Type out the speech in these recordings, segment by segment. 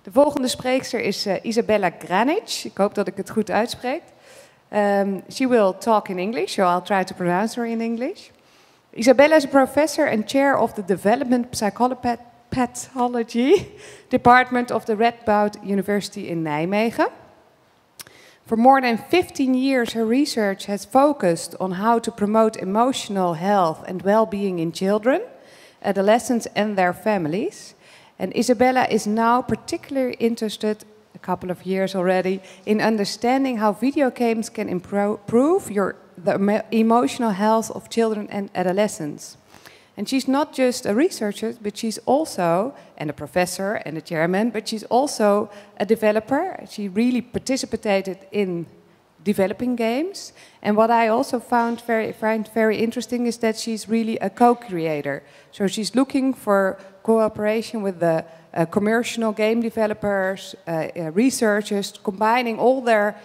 De volgende spreekster is Isabela Granic. Ik hoop dat ik het goed uitspreek. She will talk in English, so I'll try to pronounce her in English. Isabela is a professor and chair of the Development Pathology Department of the Radboud University in Nijmegen. For more than 15 years, her research has focused on how to promote emotional health and well-being in children, adolescents and their families. And Isabela is now particularly interested, a couple of years already, in understanding how video games can improve the emotional health of children and adolescents. And she's not just a researcher, but she's also, and a professor and a chairman, but she's also a developer. She really participated in developing games. And what I also find very interesting is that she's really a co-creator. So she's looking for cooperation with the commercial game developers, researchers, combining all their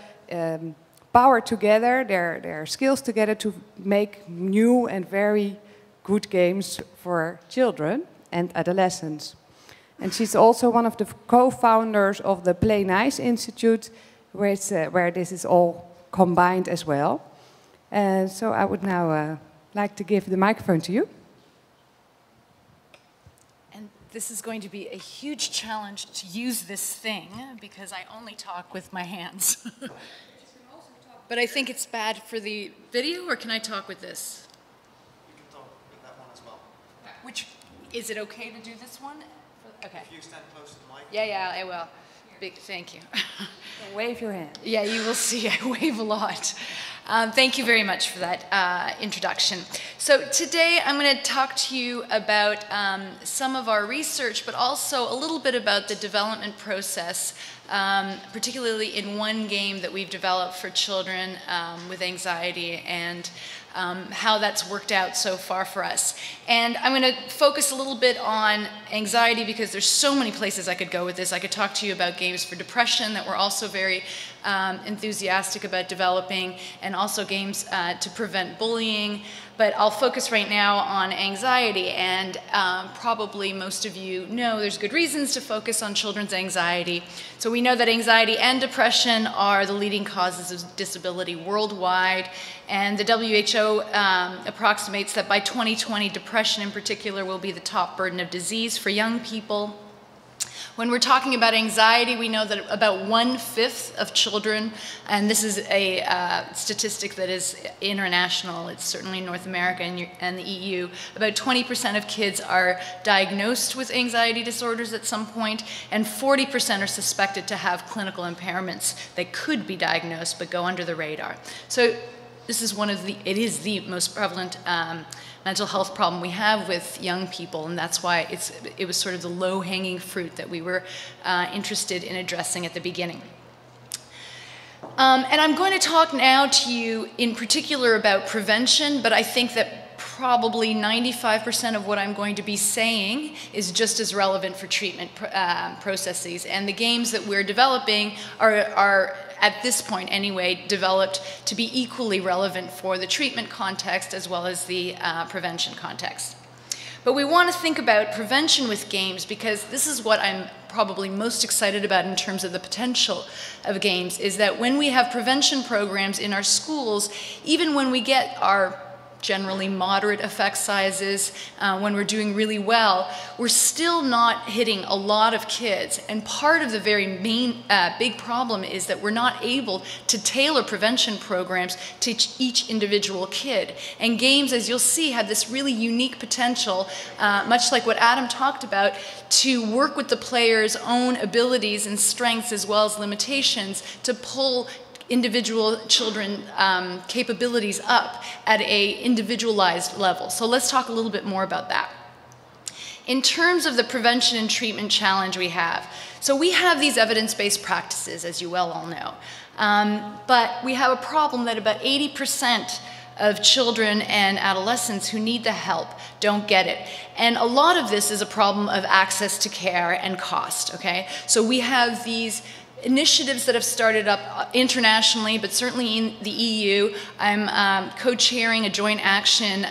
power together, their skills together to make new and very good games for children and adolescents. And she's also one of the co-founders of the Play Nice Institute, where this is all combined as well. So I would now like to give the microphone to you. And this is going to be a huge challenge to use this thing, because I only talk with my hands. But I think it's bad for the video, or can I talk with this? Which, is it okay to do this one? Okay. If you stand close to the mic. Yeah, I will. Big thank you. Wave your hand. Yeah, you will see I wave a lot. Thank you very much for that introduction. So today I'm going to talk to you about some of our research, but also a little bit about the development process, particularly in one game that we've developed for children with anxiety, and how that's worked out so far for us. And I'm going to focus a little bit on anxiety because there's so many places I could go with this. I could talk to you about games for depression that we're also very enthusiastic about developing, and also games to prevent bullying. But I'll focus right now on anxiety, and probably most of you know there's good reasons to focus on children's anxiety. So we know that anxiety and depression are the leading causes of disability worldwide, and the WHO approximates that by 2020, depression in particular will be the top burden of disease for young people. When we're talking about anxiety, we know that about 1/5 of children, and this is a statistic that is international, it's certainly North America and the EU, about 20% of kids are diagnosed with anxiety disorders at some point, and 40% are suspected to have clinical impairments that could be diagnosed but go under the radar. So this is it is the most prevalent mental health problem we have with young people, and that's why it was sort of the low-hanging fruit that we were interested in addressing at the beginning. And I'm going to talk now to you in particular about prevention, but I think that probably 95% of what I'm going to be saying is just as relevant for treatment processes, and the games that we're developing are at this point anyway, developed to be equally relevant for the treatment context as well as the prevention context. But we want to think about prevention with games because this is what I'm probably most excited about in terms of the potential of games, is that when we have prevention programs in our schools, even when we get our generally moderate effect sizes, when we're doing really well, we're still not hitting a lot of kids. And part of the very main big problem is that we're not able to tailor prevention programs to each individual kid. And games, as you'll see, have this really unique potential, much like what Adam talked about, to work with the player's own abilities and strengths as well as limitations to pull individual children capabilities up at a individualized level. So let's talk a little bit more about that. In terms of the prevention and treatment challenge we have, so we have these evidence-based practices, as you well all know, but we have a problem that about 80% of children and adolescents who need the help don't get it. And a lot of this is a problem of access to care and cost, okay? So we have these initiatives that have started up internationally, but certainly in the EU. I'm co-chairing a joint action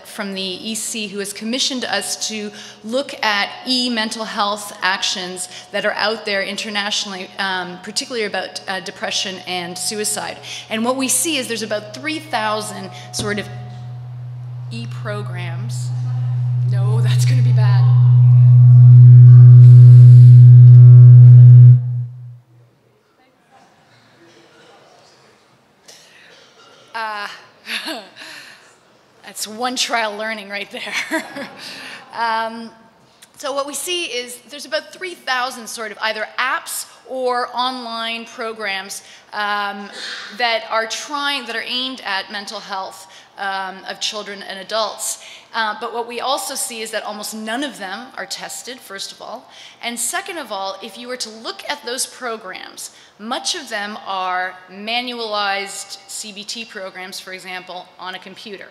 from the EC, who has commissioned us to look at mental health actions that are out there internationally, particularly about depression and suicide. And what we see is there's about 3,000 sort of programs. No, that's going to be bad. That's one trial learning right there. So what we see is there's about 3,000 sort of either apps or online programs that are aimed at mental health of children and adults. But what we also see is that almost none of them are tested, first of all. And second of all, if you were to look at those programs, much of them are manualized CBT programs, for example, on a computer.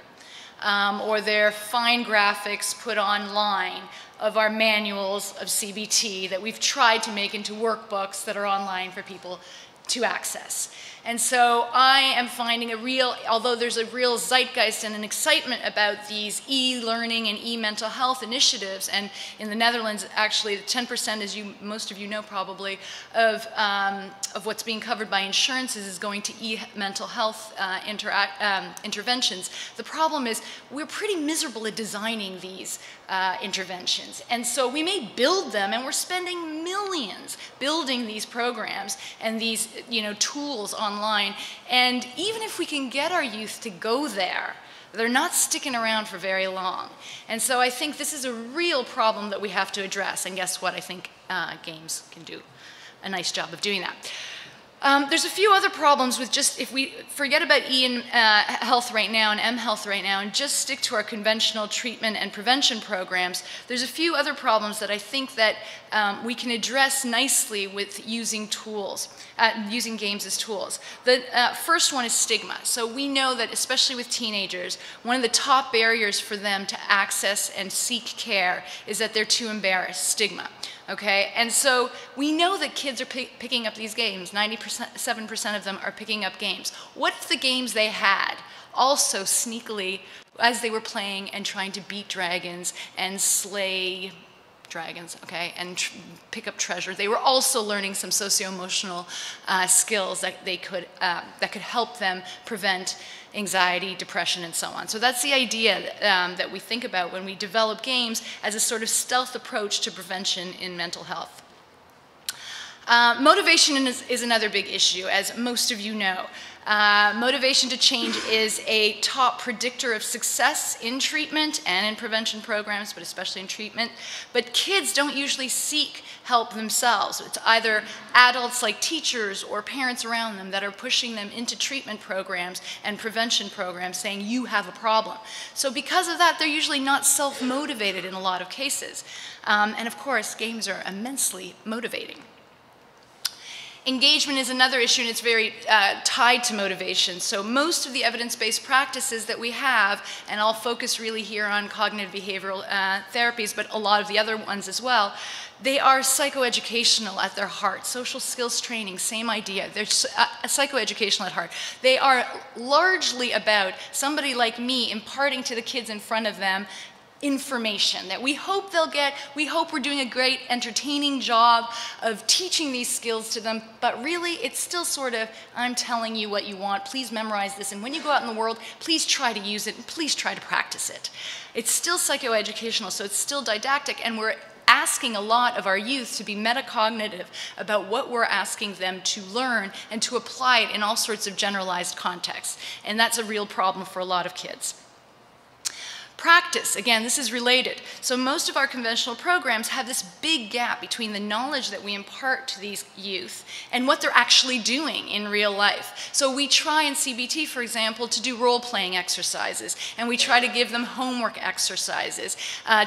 Or they're fine graphics put online of our manuals of CBT that we've tried to make into workbooks that are online for people to access. And so I am finding although there's a real zeitgeist and an excitement about these e-learning and e-mental health initiatives, and in the Netherlands, actually, 10%, as most of you know probably, of what's being covered by insurances is going to e-mental health interventions. The problem is we're pretty miserable at designing these interventions. And so we may build them, and we're spending millions building these programs and these tools online. And even if we can get our youth to go there, they're not sticking around for very long. And so I think this is a real problem that we have to address. And guess what? I think games can do a nice job of doing that. There's a few other problems with if we forget about health right now and M health right now and just stick to our conventional treatment and prevention programs, there's a few other problems that I think that we can address nicely with using tools, using games as tools. The first one is stigma. So we know that, especially with teenagers, one of the top barriers for them to access and seek care is that they're too embarrassed, stigma. Okay, and so we know that kids are picking up these games. 97% of them are picking up games. What if the games they had also sneakily, as they were playing and trying to beat dragons and slay dragons, okay, and pick up treasure, they were also learning some socio-emotional skills that could help them prevent anxiety, depression, and so on. So that's the idea that we think about when we develop games as a sort of stealth approach to prevention in mental health. Motivation is another big issue, as most of you know. Motivation to change is a top predictor of success in treatment and in prevention programs, but especially in treatment. But kids don't usually seek help themselves. It's either adults like teachers or parents around them that are pushing them into treatment programs and prevention programs saying, you have a problem. So because of that, they're usually not self-motivated in a lot of cases. And of course, games are immensely motivating. Engagement is another issue, and it's very tied to motivation. So most of the evidence-based practices that we have, and I'll focus really here on cognitive behavioral therapies, but a lot of the other ones as well, they are psychoeducational at their heart. Social skills training, same idea. They're psychoeducational at heart. They are largely about somebody like me imparting to the kids in front of them information that we hope they'll get. We hope we're doing a great entertaining job of teaching these skills to them, but really it's still sort of, I'm telling you what you want, please memorize this, and when you go out in the world, please try to use it, and please try to practice it. It's still psychoeducational, so it's still didactic, and we're asking a lot of our youth to be metacognitive about what we're asking them to learn and to apply it in all sorts of generalized contexts, and that's a real problem for a lot of kids. Practice, again, this is related. So most of our conventional programs have this big gap between the knowledge that we impart to these youth and what they're actually doing in real life. So we try in CBT, for example, to do role-playing exercises, and we try to give them homework exercises.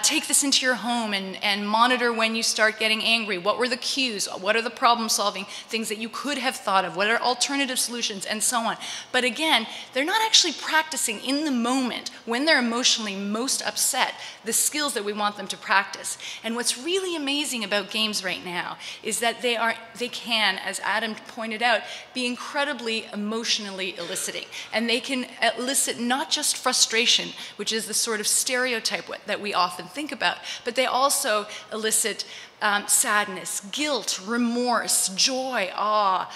Take this into your home and monitor when you start getting angry. What were the cues? What are the problem-solving things that you could have thought of? What are alternative solutions? And so on. But again, they're not actually practicing in the moment when they're emotionally most upset, the skills that we want them to practice. And what's really amazing about games right now is that they can, as Adam pointed out, be incredibly emotionally eliciting. And they can elicit not just frustration, which is the sort of stereotype that we often think about, but they also elicit sadness, guilt, remorse, joy, awe,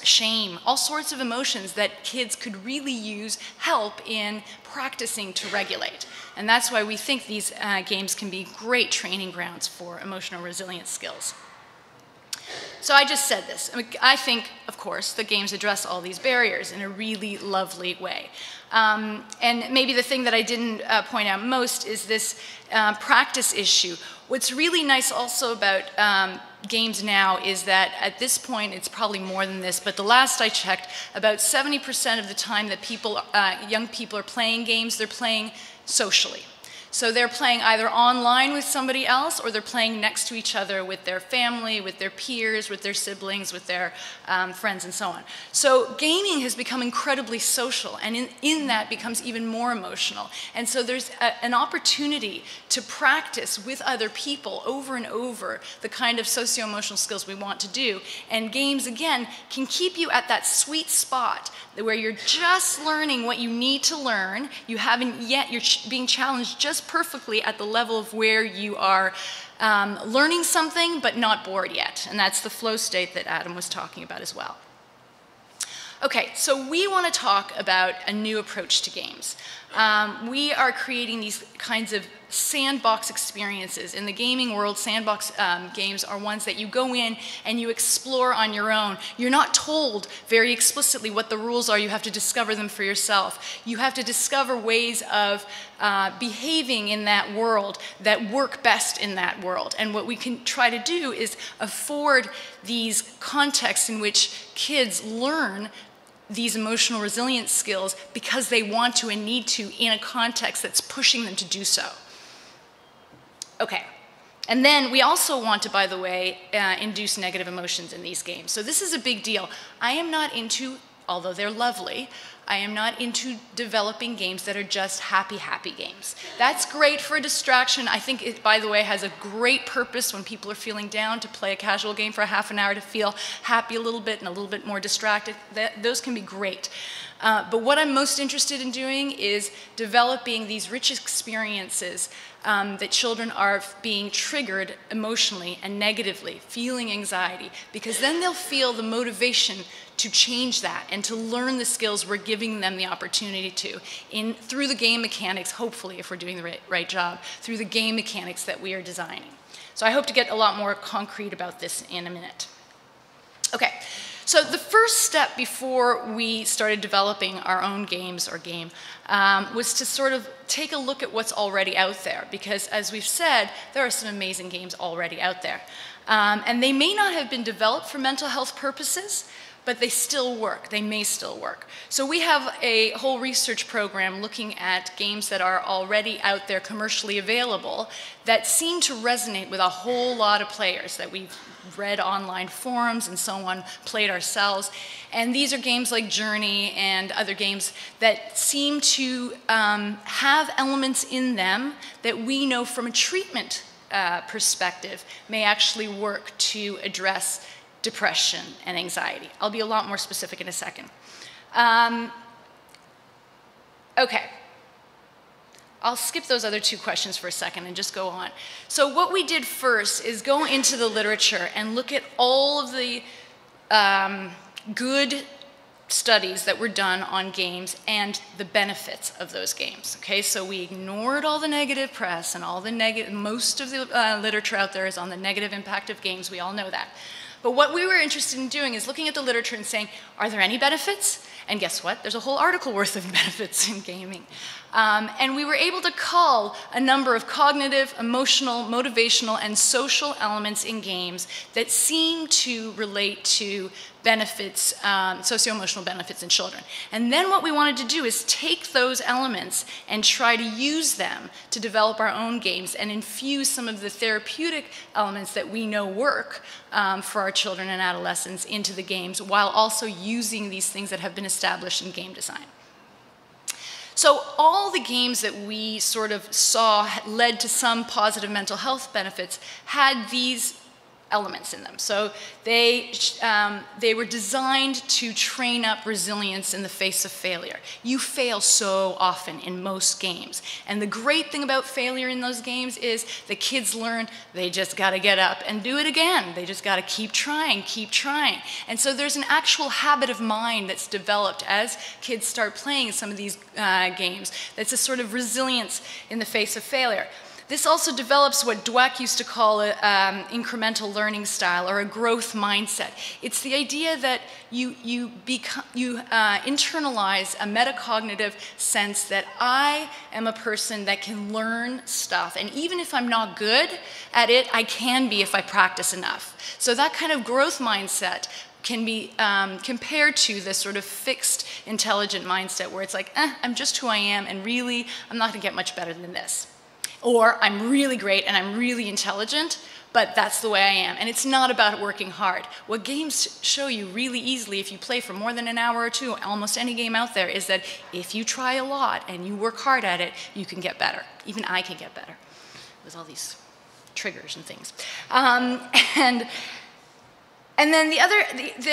shame, all sorts of emotions that kids could really use help in practicing to regulate. And that's why we think these games can be great training grounds for emotional resilience skills. So I just said this. I think, of course, that games address all these barriers in a really lovely way. And maybe the thing that I didn't point out most is this practice issue. What's really nice also about games now is that at this point, it's probably more than this, but the last I checked, about 70% of the time that young people are playing games, they're playing socially. So they're playing either online with somebody else, or they're playing next to each other with their family, with their peers, with their siblings, with their friends, and so on. So gaming has become incredibly social, and in that becomes even more emotional. And so there's an opportunity to practice with other people over and over the kind of socio-emotional skills we want to do. And games, again, can keep you at that sweet spot where you're just learning what you need to learn. You haven't yet, you're being challenged just perfectly at the level of where you are learning something but not bored yet. And that's the flow state that Adam was talking about as well. Okay, so we want to talk about a new approach to games. We are creating these kinds of sandbox experiences. In the gaming world, sandbox games are ones that you go in and you explore on your own. You're not told very explicitly what the rules are. You have to discover them for yourself. You have to discover ways of behaving in that world that work best in that world. And what we can try to do is afford these contexts in which kids learn these emotional resilience skills because they want to and need to in a context that's pushing them to do so. Okay, and then we also want to, by the way, induce negative emotions in these games. So this is a big deal. I am not into, although they're lovely, I am not into developing games that are just happy, happy games. That's great for a distraction. I think it, by the way, has a great purpose when people are feeling down to play a casual game for a half an hour to feel happy a little bit and a little bit more distracted. Those can be great. But what I'm most interested in doing is developing these rich experiences that children are being triggered emotionally and negatively, feeling anxiety, because then they'll feel the motivation to change that and to learn the skills we're giving them the opportunity to through the game mechanics, hopefully, if we're doing the right job, through the game mechanics that we are designing. So I hope to get a lot more concrete about this in a minute. Okay. So the first step before we started developing our own games or game was to sort of take a look at what's already out there, because as we've said, there are some amazing games already out there. And they may not have been developed for mental health purposes, but they still work. They may still work. So we have a whole research program looking at games that are already out there commercially available that seem to resonate with a whole lot of players that we've read online forums and so on, played ourselves. And these are games like Journey and other games that seem to have elements in them that we know from a treatment perspective may actually work to address depression and anxiety. I'll be a lot more specific in a second. Okay. I'll skip those other two questions for a second and just go on. So what we did first is go into the literature and look at all of the good studies that were done on games and the benefits of those games. Okay, so we ignored all the negative press and all the most of the literature out there is on the negative impact of games. We all know that. But what we were interested in doing is looking at the literature and saying, are there any benefits? And guess what? There's a whole article worth of benefits in gaming. And we were able to cull a number of cognitive, emotional, motivational, and social elements in games that seem to relate to benefits, socio-emotional benefits in children. And then what we wanted to do is take those elements and try to use them to develop our own games and infuse some of the therapeutic elements that we know work for our children and adolescents into the games, while also using these things that have been established in game design. So all the games that we sort of saw led to some positive mental health benefits had these elements in them. So they were designed to train up resilience in the face of failure. You fail so often in most games. And the great thing about failure in those games is the kids learn they just got to get up and do it again. They just got to keep trying, keep trying. And so there's an actual habit of mind that's developed as kids start playing some of these games. That's a sort of resilience in the face of failure. This also develops what Dweck used to call an incremental learning style, or a growth mindset. It's the idea that you internalize a metacognitive sense that I am a person that can learn stuff, and even if I'm not good at it, I can be if I practice enough. So that kind of growth mindset can be compared to this sort of fixed, intelligent mindset where it's like, I'm just who I am, and really, I'm not going to get much better than this. Or I'm really great and I'm really intelligent, but that's the way I am. And it's not about working hard. What games show you really easily if you play for more than an hour or two, almost any game out there, is that if you try a lot and you work hard at it, you can get better. Even I can get better with all these triggers and things. And then the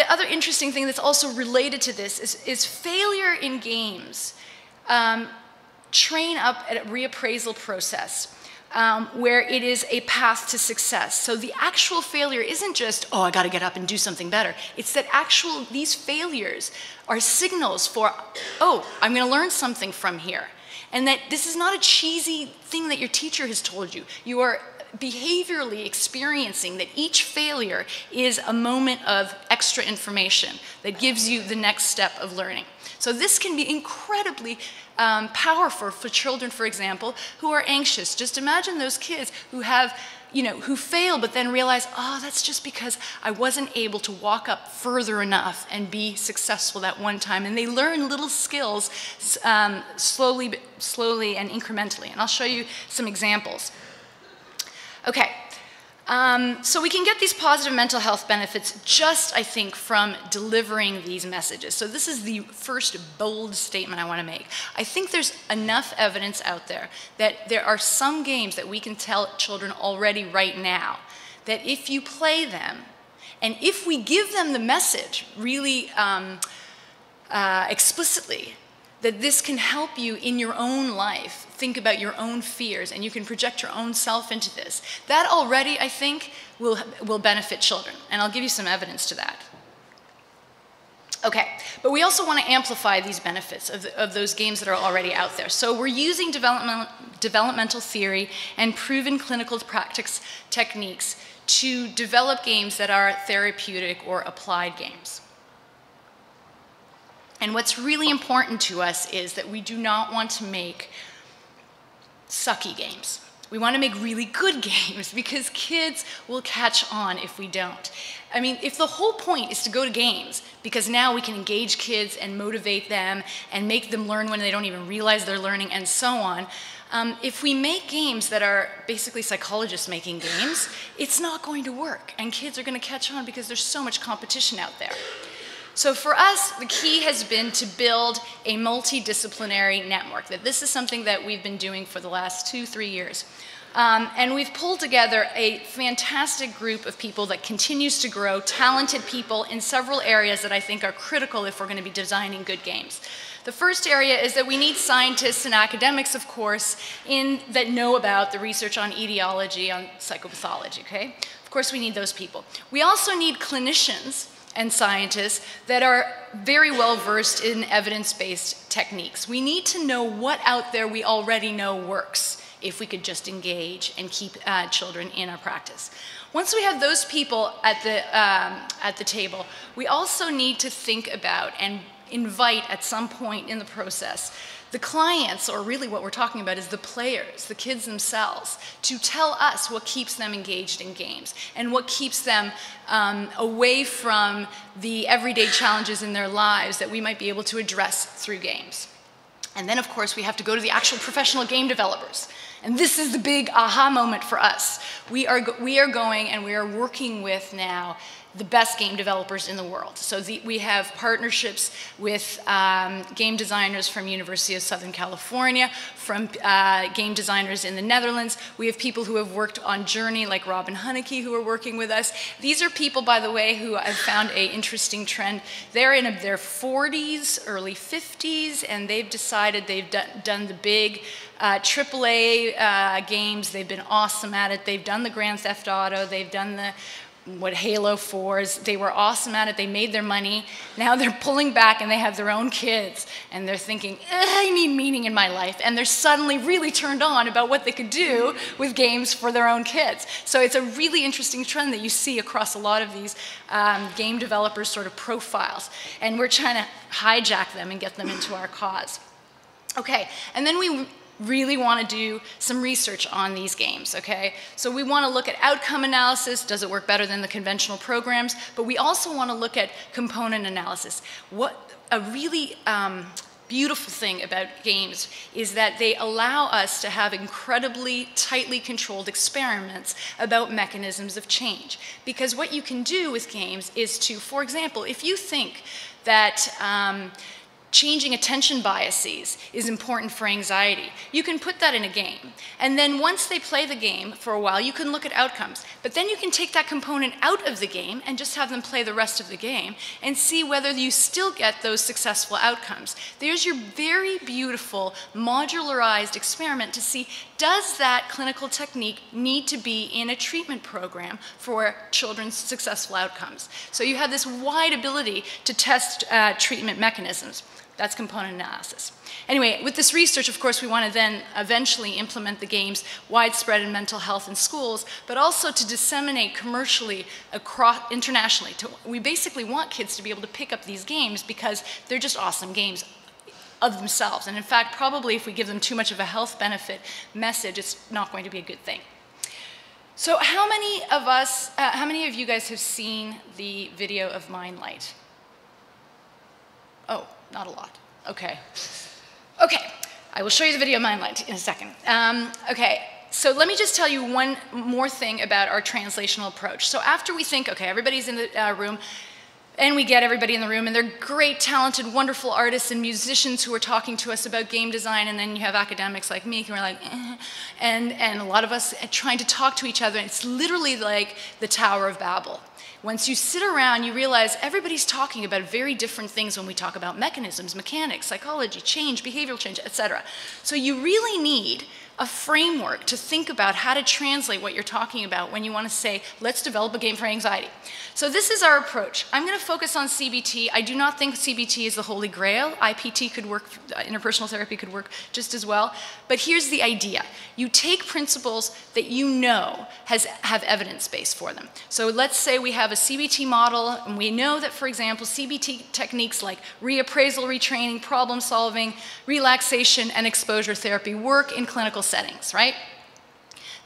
other interesting thing that's also related to this is failure in games. Train up at a reappraisal process where it is a path to success. So the actual failure isn't just, oh, I got to get up and do something better. It's that these failures are signals for, oh, I'm going to learn something from here. And that this is not a cheesy thing that your teacher has told you. You are behaviorally experiencing that each failure is a moment of extra information that gives you the next step of learning. So this can be incredibly powerful for children, for example, who are anxious. Just imagine those kids who have, who fail but then realize, oh, that's just because I wasn't able to walk up further enough and be successful that one time. And they learn little skills slowly and incrementally. And I'll show you some examples. Okay. So we can get these positive mental health benefits just, I think, from delivering these messages. So this is the first bold statement I want to make. I think there's enough evidence out there that there are some games that we can tell children already right now that if you play them, and if we give them the message really explicitly, that this can help you in your own life think about your own fears, and you can project your own self into this. That already, I think, will benefit children, and I'll give you some evidence to that. Okay, but we also want to amplify these benefits of those games that are already out there. So we're using developmental theory and proven clinical practice techniques to develop games that are therapeutic or applied games. And what's really important to us is that we do not want to make sucky games. We want to make really good games because kids will catch on if we don't. I mean, if the whole point is to go to games because now we can engage kids and motivate them and make them learn when they don't even realize they're learning and so on, if we make games that are basically psychologists making games, it's not going to work. And kids are going to catch on because there's so much competition out there. So for us, the key has been to build a multidisciplinary network. That this is something that we've been doing for the last 2-3 years. And we've pulled together a fantastic group of people that continues to grow, talented people in several areas that I think are critical if we're going to be designing good games. The first area is that we need scientists and academics, of course, that know about the research on etiology, on psychopathology, okay? Of course, we need those people. We also need clinicians and scientists that are very well versed in evidence-based techniques. We need to know what out there we already know works if we could just engage and keep children in our practice. Once we have those people at the table, we also need to think about and invite at some point in the process the clients, or really what we're talking about is the players, the kids themselves, to tell us what keeps them engaged in games and what keeps them away from the everyday challenges in their lives that we might be able to address through games. And then, of course, we have to go to the actual professional game developers. And this is the big aha moment for us. We are going and we are working with now the best game developers in the world. So we have partnerships with game designers from University of Southern California, from game designers in the Netherlands. We have people who have worked on Journey, like Robin Hunneke, who are working with us. These are people, by the way, who I've found an interesting trend. They're in their 40s, early 50s, and they've decided they've done the big AAA games. They've been awesome at it. They've done the Grand Theft Auto. They've done the Halo 4s. They were awesome at it. They made their money. Now they're pulling back and they have their own kids. And they're thinking, I need meaning in my life. And they're suddenly really turned on about what they could do with games for their own kids. So it's a really interesting trend that you see across a lot of these game developers' sort of profiles. And we're trying to hijack them and get them into our cause. Okay, and then we really want to do some research on these games, okay? So we want to look at outcome analysis. Does it work better than the conventional programs? But we also want to look at component analysis. What a really beautiful thing about games is that they allow us to have incredibly tightly controlled experiments about mechanisms of change. Because what you can do with games is to, for example, if you think that changing attention biases is important for anxiety, you can put that in a game. And then once they play the game for a while, you can look at outcomes. But then you can take that component out of the game and just have them play the rest of the game and see whether you still get those successful outcomes. There's your very beautiful modularized experiment to see, does that clinical technique need to be in a treatment program for children's successful outcomes? So you have this wide ability to test treatment mechanisms. That's component analysis. Anyway, with this research, of course, we want to then eventually implement the games widespread in mental health in schools, but also to disseminate commercially across internationally. We basically want kids to be able to pick up these games because they're just awesome games of themselves. And in fact, probably if we give them too much of a health benefit message, it's not going to be a good thing. So how many of you guys have seen the video of Mindlight? Oh, not a lot. Okay. Okay, I will show you the video of Mindlight in a second. Okay, so let me just tell you one more thing about our translational approach. So after we think, okay, everybody's in the room, and we get everybody in the room, and they're great, talented, wonderful artists and musicians who are talking to us about game design, and then you have academics like me who are like, and a lot of us trying to talk to each other. It's literally like the Tower of Babel. Once you sit around, you realize everybody's talking about very different things when we talk about mechanisms, mechanics, psychology, change, behavioral change, etc. So you really need a framework to think about how to translate what you're talking about when you want to say, let's develop a game for anxiety. So this is our approach. I'm going to focus on CBT. I do not think CBT is the holy grail. IPT could work, interpersonal therapy could work just as well. But here's the idea. You take principles that you know have evidence base for them. So let's say we have a CBT model, and we know that, for example, CBT techniques like reappraisal, retraining, problem solving, relaxation, and exposure therapy work in clinical settings, right?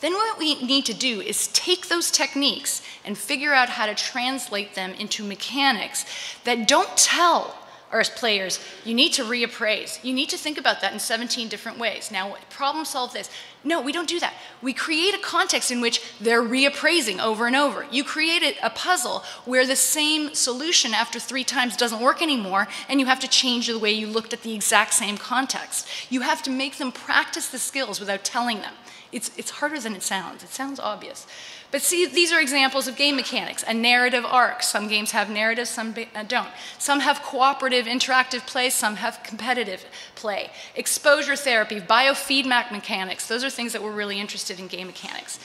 Then what we need to do is take those techniques and figure out how to translate them into mechanics that don't tell our players, you need to reappraise. You need to think about that in 17 different ways. Now, problem solve this. No, we don't do that. We create a context in which they're reappraising over and over. You created a puzzle where the same solution after 3 times doesn't work anymore, and you have to change the way you looked at the exact same context. You have to make them practice the skills without telling them. It's harder than it sounds. It sounds obvious. But see, these are examples of game mechanics. A narrative arc. Some games have narratives, some don't. Some have cooperative, interactive play, some have competitive play. Exposure therapy, biofeedback mechanics. Those are things that we're really interested in game mechanics.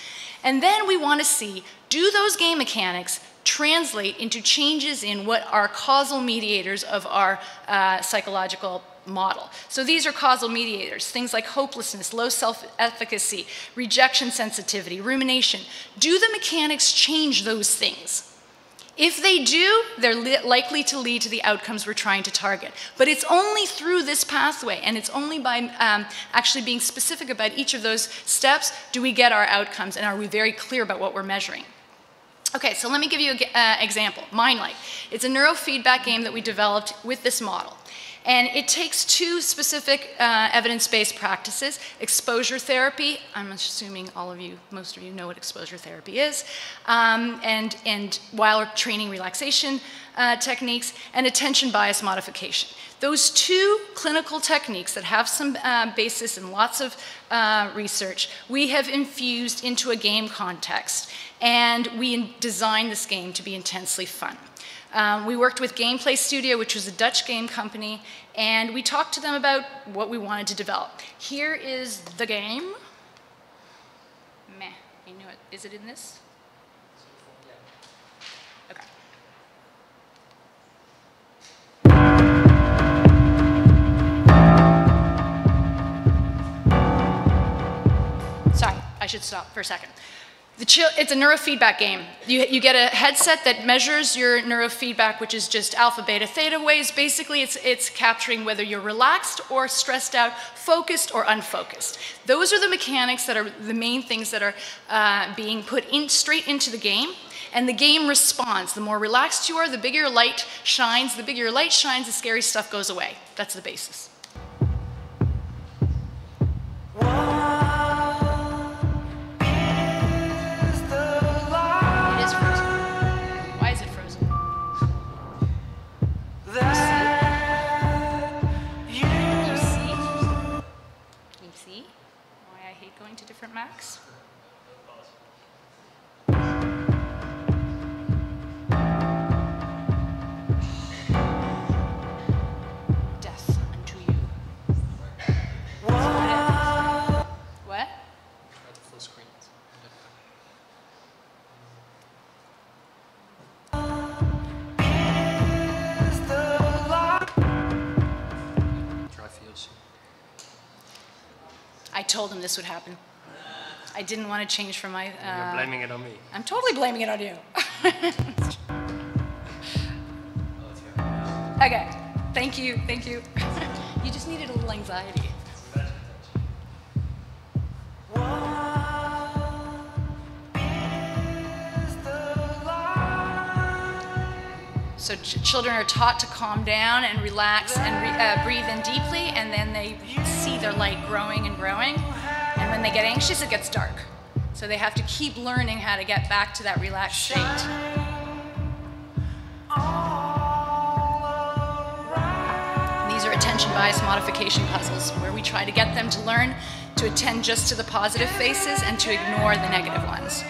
And then we want to see, do those game mechanics translate into changes in what are causal mediators of our psychological model. So these are causal mediators, things like hopelessness, low self-efficacy, rejection sensitivity, rumination. Do the mechanics change those things? If they do, they're likely to lead to the outcomes we're trying to target. But it's only through this pathway, and it's only by actually being specific about each of those steps do we get our outcomes, and are we very clear about what we're measuring. Okay, so let me give you an example. Mindlight. It's a neurofeedback game that we developed with this model. And it takes two specific evidence-based practices: exposure therapy. I'm assuming most of you know what exposure therapy is, and while training relaxation techniques, and attention bias modification. Those two clinical techniques that have some basis in lots of research, we have infused into a game context, and we designed this game to be intensely fun. We worked with Gameplay Studio, which was a Dutch game company, and we talked to them about what we wanted to develop. Here is the game. Meh, you know it. Is it in this? Okay. Sorry, I should stop for a second. It's a neurofeedback game. You get a headset that measures your neurofeedback, which is just alpha, beta, theta waves. Basically, it's capturing whether you're relaxed or stressed out, focused or unfocused. Those are the mechanics that are the main things that are being put straight into the game. And the game responds. The more relaxed you are, the bigger your light shines. The bigger your light shines, the scary stuff goes away. That's the basis. To different Macs. Death unto you. What? Full screen. Dry feels. I told him this would happen. I didn't want to change from my... You're blaming it on me. I'm totally blaming it on you. Okay, thank you, thank you. You just needed a little anxiety. So children are taught to calm down and relax and breathe in deeply, and then they see their light growing and growing. And when they get anxious, it gets dark. So they have to keep learning how to get back to that relaxed state. And these are attention bias modification puzzles, where we try to get them to learn to attend just to the positive faces and to ignore the negative ones.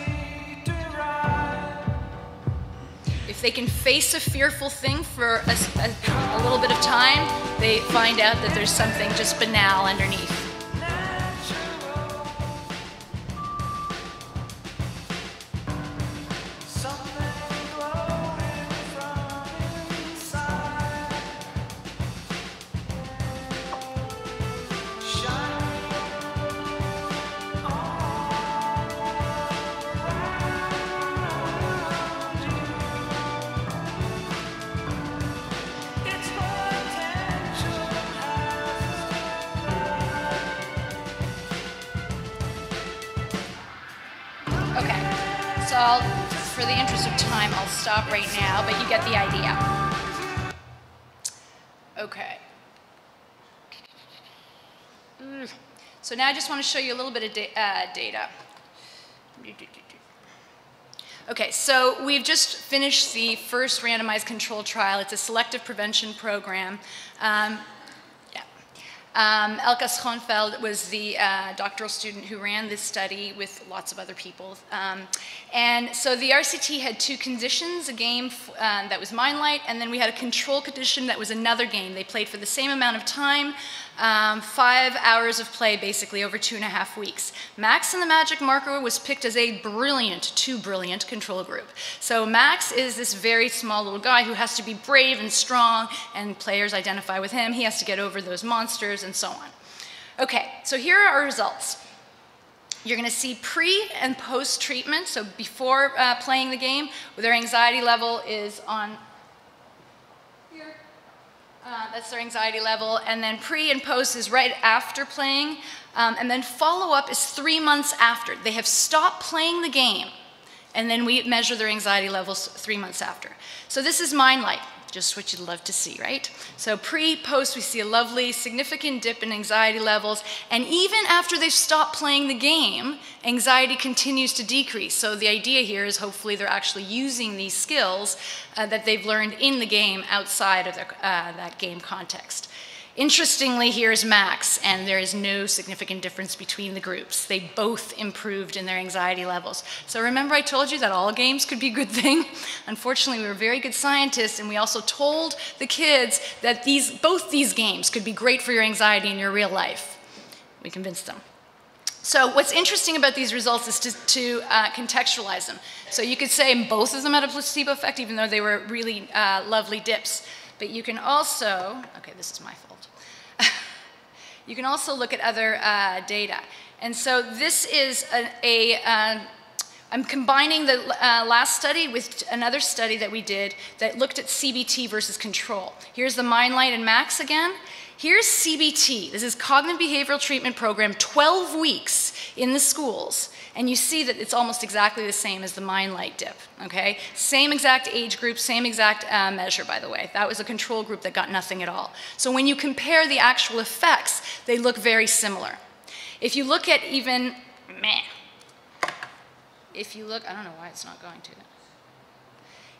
If they can face a fearful thing for a little bit of time, they find out that there's something just banal underneath. For the interest of time, I'll stop right now, but you get the idea. Okay. So now I just want to show you a little bit of data. Okay, so we've just finished the first randomized control trial. It's a selective prevention program. Elke Schoonveld was the doctoral student who ran this study with lots of other people. And so the RCT had two conditions, a game that was Mindlight, and then we had a control condition that was another game. They played for the same amount of time, 5 hours of play basically over 2.5 weeks. Max and the Magic Marker was picked as a too brilliant control group. So Max is this very small little guy who has to be brave and strong, and players identify with him. He has to get over those monsters and so on. Okay, so here are our results. You're going to see pre and post treatment, so before playing the game, their anxiety level is on here. That's their anxiety level, and then pre and post is right after playing, and then follow-up is 3 months after. They have stopped playing the game, and then we measure their anxiety levels 3 months after. So this is Mindlight. Just what you'd love to see, right? So pre-post, we see a lovely, significant dip in anxiety levels, and even after they've stopped playing the game, anxiety continues to decrease. So the idea here is hopefully they're actually using these skills that they've learned in the game outside of that game context. Interestingly, here's Max, and there is no significant difference between the groups. They both improved in their anxiety levels. So remember I told you that all games could be a good thing? Unfortunately, we were very good scientists, and we also told the kids that both these games could be great for your anxiety in your real life. We convinced them. So what's interesting about these results is to contextualize them. So you could say both of them had a placebo effect, even though they were really lovely dips. But you can also, okay, this is my fault. You can also look at other data. And so this is I'm combining the last study with another study that we did that looked at CBT versus control. Here's the Mindlight and Max again. Here's CBT. This is Cognitive Behavioral Treatment Program, 12 weeks in the schools. And you see that it's almost exactly the same as the Mindlight dip, okay? Same exact age group, same exact measure, by the way. That was a control group that got nothing at all. So when you compare the actual effects, they look very similar. If you look at even, if you look, I don't know why it's not going to.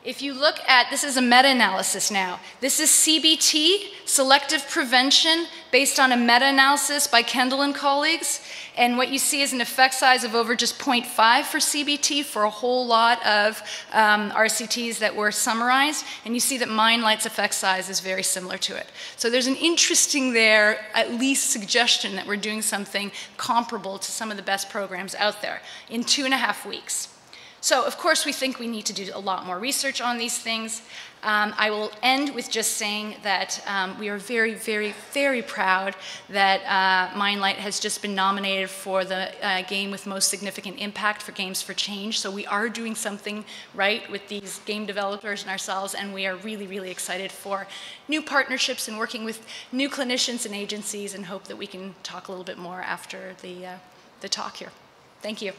If you look at, this is a meta-analysis now. This is CBT, selective prevention, based on a meta-analysis by Kendall and colleagues. And what you see is an effect size of over just 0.5 for CBT for a whole lot of RCTs that were summarized. And you see that Mindlight's effect size is very similar to it. So there's an interesting there, at least suggestion that we're doing something comparable to some of the best programs out there in 2.5 weeks. So, of course, we think we need to do a lot more research on these things. I will end with just saying that we are very, very, very proud that Mindlight has just been nominated for the game with most significant impact for Games for Change. So we are doing something right with these game developers and ourselves, and we are really, really excited for new partnerships and working with new clinicians and agencies, and hope that we can talk a little bit more after the talk here. Thank you.